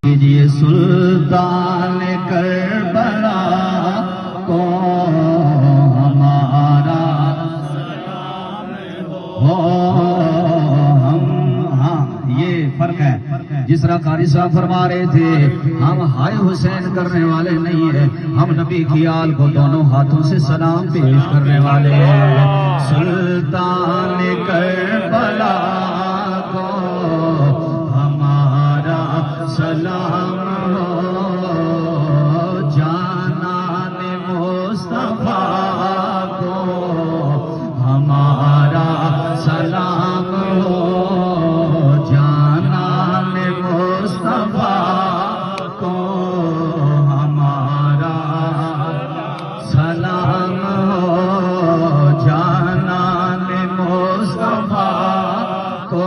یہ سلطان کربلا کو ہمارا ہو ہم، ہاں یہ فرق ہے۔ جس طرح قاری صاحب فرما رہے تھے ہم ہائے حسین کرنے والے نہیں ہیں، ہم نبی کی آل کو دونوں ہاتھوں سے سلام پیش کرنے والے ہیں۔ سلطان کربلا کو ہمارا سلام ہو، جانان مصطفیٰ کو ہمارا سلام ہو، جانان مصطفیٰ کو ہمارا سلام ہو، جانان مصطفیٰ کو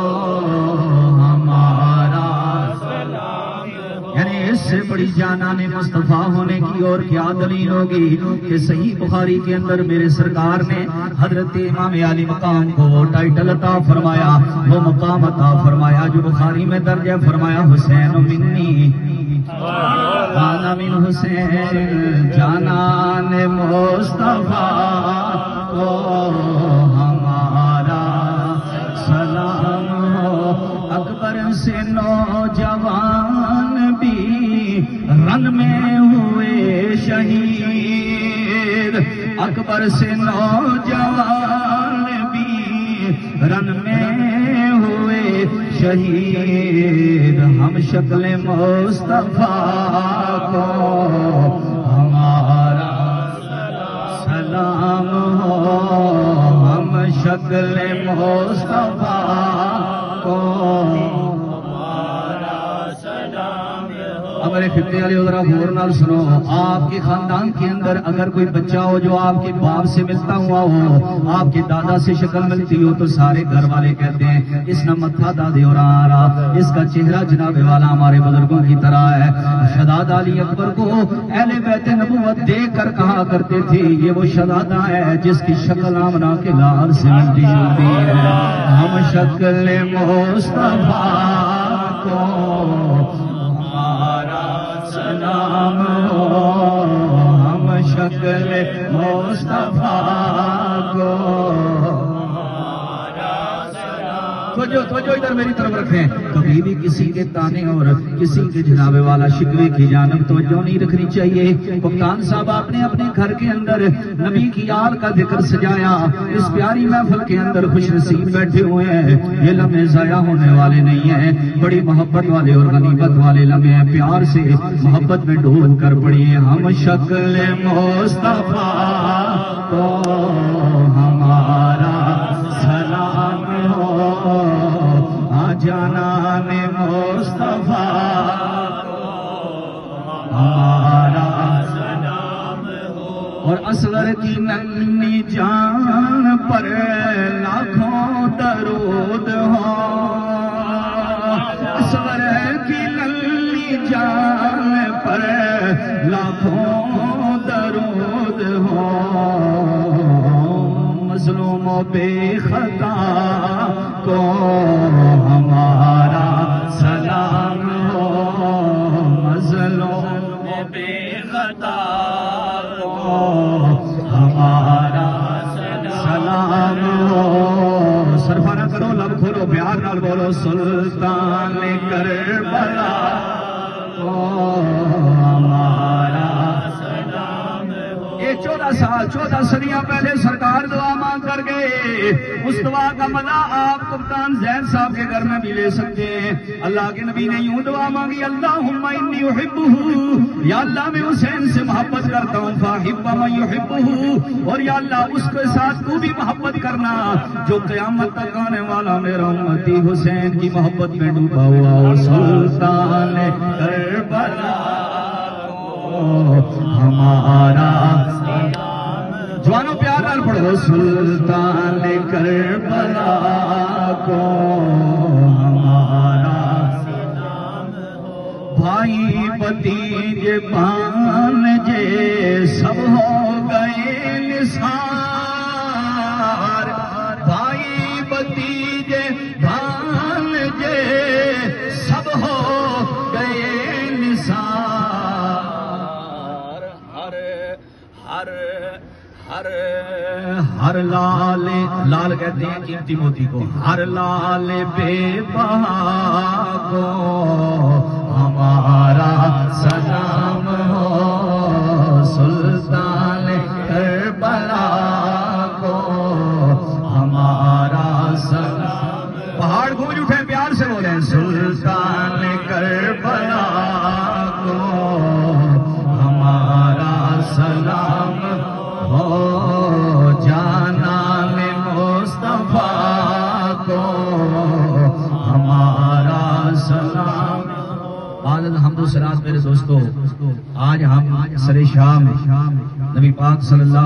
سے بڑی جانان مصطفیٰ ہونے کی اور کیا دلیل ہوگی کہ صحیح بخاری کے اندر میرے سرکار نے حضرت امام علی مقام کو وہ ٹائٹل عطا فرمایا، وہ مقام عطا فرمایا جو بخاری میں درج ہے۔ فرمایا حسین منی انا من حسین، جانان مصطفیٰ کو ہمارا سلام ہو۔ اکبر سے نوجوان بھی رن میں ہوئے شہید، اکبر سے نوجوان بھی رن میں ہوئے شہید، ہم شکل مصطفیٰ کو ہمارا سلام ہو، ہم شکل مصطفیٰ کو میرے خطے والے ذرا غور نال سنو۔ آپ کے خاندان کے اندر اگر کوئی بچہ ہو جو آپ کے باپ سے ملتا ہوا ہو، آپ کے دادا سے شکل ملتی ہو، تو سارے گھر والے کہتے ہیں اس نے متھا دادے اور آرا، اس کا چہرہ جناب والا ہمارے بزرگوں کی طرح ہے۔ شہزادہ علی اکبر کو اہل بیت نبوت دیکھ کر کہا کرتے تھے یہ وہ شہزادہ ہے جس کی شکل آمنہ کے لال سے ملتی جلتی ہے۔ ہم شکل مصطفیٰ کو سلام ہو، ہم شکل مصطفیٰ کو توجہ ادھر میری طرف رکھیں۔ کبھی بھی کسی کے تانے اور کسی کے جناب والا شکوے کی جانب توجہ نہیں رکھنی چاہیے۔ کپتان صاحب آپ نے اپنے گھر کے اندر نبی کی آل کا ذکر سجایا، اس پیاری محفل کے اندر خوش نصیب بیٹھے ہوئے ہیں، یہ لمحے ضائع ہونے والے نہیں ہیں، بڑی محبت والے اور غنیمت والے لمحے ہیں۔ پیار سے محبت میں ڈوب کر پڑیے۔ ہم شکل مصطفیٰ کو ہمارا سلام ہو، جانان مصطفیٰ کو ہمارا سلام ہو، اور اصغر کی ننھی جان پر لاکھوں درود ہو، اصغر کی ننھی جان پر لاکھوں درود ہو، مظلوم و بے خطا کو ہمارا سلام ہو، مظلوم و بے خطا کو ہمارا سلام ہو۔ سرفانہ کرو، لب کھولو، پیار نال بولو، سلطان کربلا کو ہمارا سلام ہو۔ یہ 14 صدیاں پہلے سرکار دعا مانگ کر گئے، اس دعا کا مزہ آپ کپتان زین صاحب کے گھر میں بھی لے سکتے ہیں۔ اللہ کے نبی نے یوں دعا مانگی، اللہم انی احبہ، یا اللہ میں حسین سے محبت کرتا ہوں، فاحب من یحبہ، اور یا اللہ اس کے ساتھ تو بھی محبت کرنا جو قیامت تک آنے والا میرا امتی حسین کی محبت میں ڈوبا ہوا ہو۔ سلطان کربلا کو ہمارا جوانوں پیار نال پڑھو، سلطان کربلا کو ہمارا سلام ہو، بھائی بھتیجے بھانجے سب ہو گئے نثار، بھائی بھتیجے بھانجے سب ہو گئے ہر لال لال کہتے ہیں قیمتی موتی کو، ہر لال بے بہا کو ہمارا سلام ہو، سلطان کربلا کو ہمارا سلام۔ پہاڑ گونج اٹھے، پیار سے بولیں، سلطان کربلا کو ہمارا سلام ہو، جانان مصطفیٰ کو ہمارا سلام۔ آج الحمد للہ میرے دوستو، آج ہم سر شام نبی پاک صلی اللہ